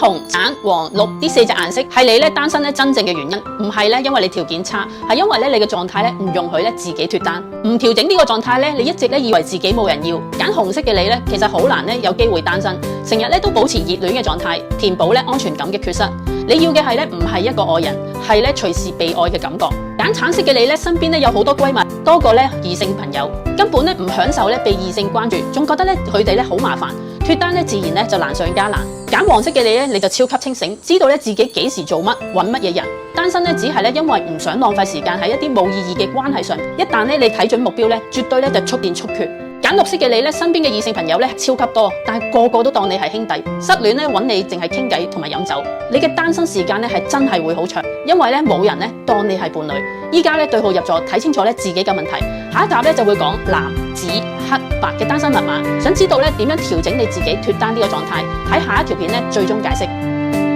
紅、橙、黃、綠呢4隻顏色係你單身真正嘅原因，唔係因為你條件差，係因為你嘅狀態唔容許自己脫單。唔調整呢個狀態你一直以為自己冇人要。揀紅色嘅你其實好難有機會單身，成日都保持熱戀嘅狀態，填補安全感嘅缺失。你要嘅係唔係一個愛人，係隨時被愛嘅感覺。揀橙色嘅你身邊有好多閨蜜，多過異性朋友，根本唔享受被異性關注，仲覺得佢哋好麻煩，脫單自然就難上加難。揀黃色嘅你就超級清醒，知道自己幾時做乜，揾乜嘢人。單身只係因為唔想浪費時間喺一啲冇意義嘅關係上，一旦你睇準目標絕對就速戰速決。揀綠色嘅你身邊嘅異性朋友超級多，但係個個都當你係兄弟。失戀揾你淨係傾偈同埋飲酒，你嘅單身時間係真係會好長，因為冇人當你係伴侶。依家對號入座，睇清楚自己嘅問題。下一集就會講藍、紫、黑、白嘅單身密碼。想知道點樣調整你自己脫單呢個狀態？睇下一條片最終解釋。